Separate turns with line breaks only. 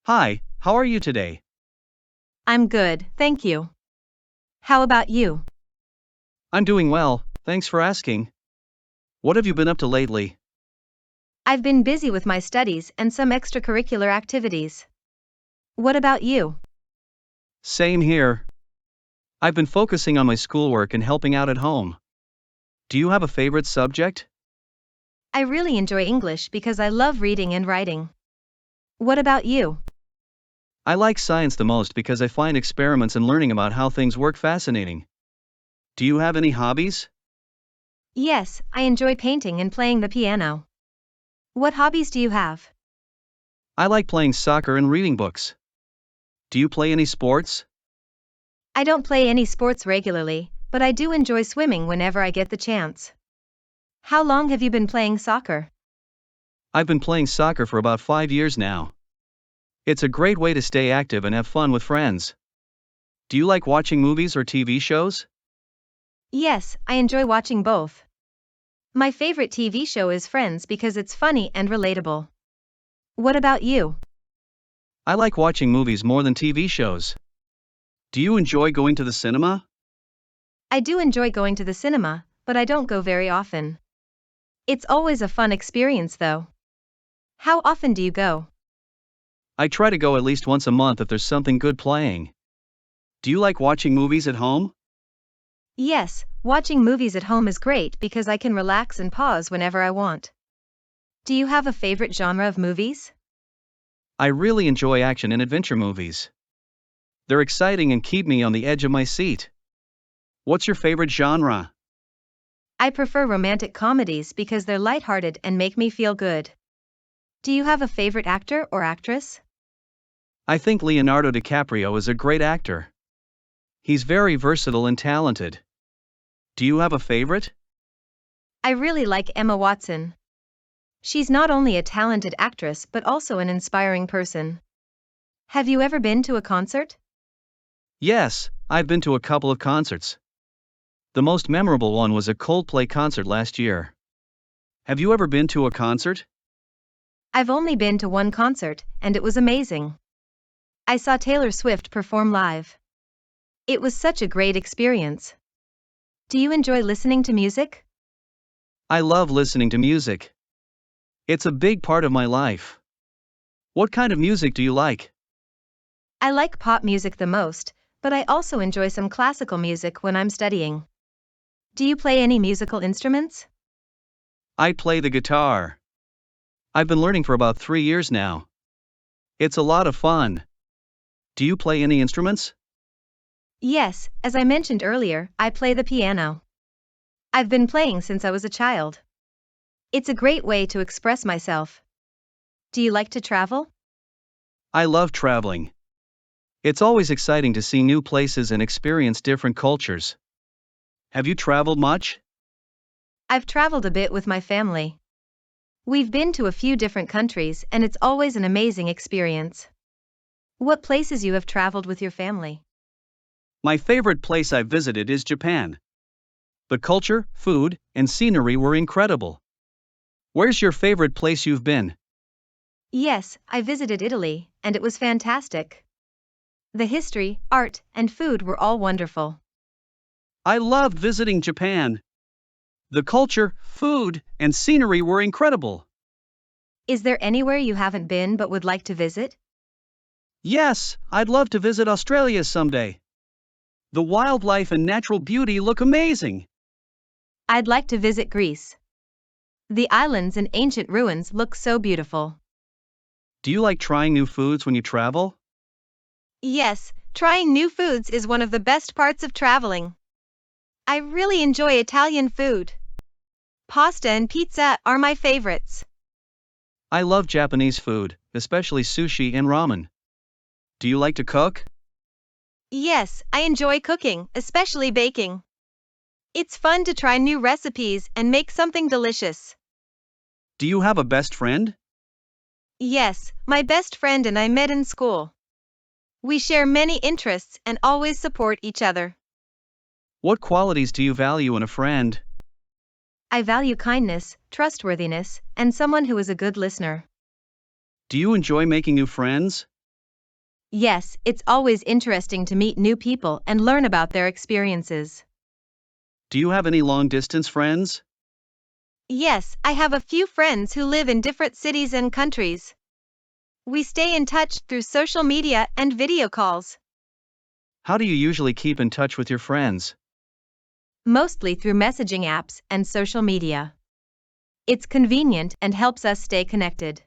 Hi, how are you today?
I'm good, thank you. How about you?
I'm doing well, thanks for asking. What have you been up to lately?
I've been busy with my studies and some extracurricular activities. What about you?
Same here. I've been focusing on my schoolwork and helping out at home. Do you have a favorite subject?
I really enjoy English because I love reading and writing. What about you?
I like science the most because I find experiments and learning about how things work fascinating. Do you have any hobbies?
Yes, I enjoy painting and playing the piano. What hobbies do you have?
I like playing soccer and reading books. Do you play any sports?
I don't play any sports regularly, but I do enjoy swimming whenever I get the chance. How long have you been playing soccer?
I've been playing soccer for about 5 years now. It's a great way to stay active and have fun with friends. Do you like watching movies or TV shows?
Yes, I enjoy watching both. My favorite TV show is Friends because it's funny and relatable. What about you?
I like watching movies more than TV shows. Do you enjoy going to the cinema?
I do enjoy going to the cinema, but I don't go very often. It's always a fun experience though. How often do you go?
I try to go at least once a month if there's something good playing. Do you like watching movies at home?
Yes, watching movies at home is great because I can relax and pause whenever I want. Do you have a favorite genre of movies?
I really enjoy action and adventure movies. They're exciting and keep me on the edge of my seat. What's your favorite genre?
I prefer romantic comedies because they're lighthearted and make me feel good. Do you have a favorite actor or actress?
I think Leonardo DiCaprio is a great actor. He's very versatile and talented. Do you have a favorite?
I really like Emma Watson. She's not only a talented actress but also an inspiring person. Have you ever been to a concert?
Yes, I've been to a couple of concerts. The most memorable one was a Coldplay concert last year. Have you ever been to a concert?
I've only been to one concert, and it was amazing. I saw Taylor Swift perform live. It was such a great experience. Do you enjoy listening to music?
I love listening to music. It's a big part of my life. What kind of music do you like?
I like pop music the most, but I also enjoy some classical music when I'm studying. Do you play any musical instruments?
I play the guitar. I've been learning for about 3 years now. It's a lot of fun. Do you play any instruments?
Yes, as I mentioned earlier, I play the piano. I've been playing since I was a child. It's a great way to express myself. Do you like to travel?
I love traveling. It's always exciting to see new places and experience different cultures. Have you traveled much?
I've traveled a bit with my family. We've been to a few different countries and it's always an amazing experience. What places you have traveled with your family?
My favorite place I've visited is Japan. The culture, food, and scenery were incredible. Where's your favorite place you've been?
Yes, I visited Italy, and it was fantastic. The history, art, and food were all wonderful.
I loved visiting Japan. The culture, food, and scenery were incredible.
Is there anywhere you haven't been but would like to visit?
Yes, I'd love to visit Australia someday. The wildlife and natural beauty look amazing.
I'd like to visit Greece. The islands and ancient ruins look so beautiful.
Do you like trying new foods when you travel?
Yes, trying new foods is one of the best parts of traveling. I really enjoy Italian food. Pasta and pizza are my favorites.
I love Japanese food, especially sushi and ramen. Do you like to cook?
Yes, I enjoy cooking, especially baking. It's fun to try new recipes and make something delicious.
Do you have a best friend?
Yes, my best friend and I met in school. We share many interests and always support each other.
What qualities do you value in a friend?
I value kindness, trustworthiness, and someone who is a good listener.
Do you enjoy making new friends?
Yes, it's always interesting to meet new people and learn about their experiences.
Do you have any long-distance friends?
Yes, I have a few friends who live in different cities and countries. We stay in touch through social media and video calls,
How do you usually keep in touch with your friends?
mostly through messaging apps and social media. It's convenient and helps us stay connected.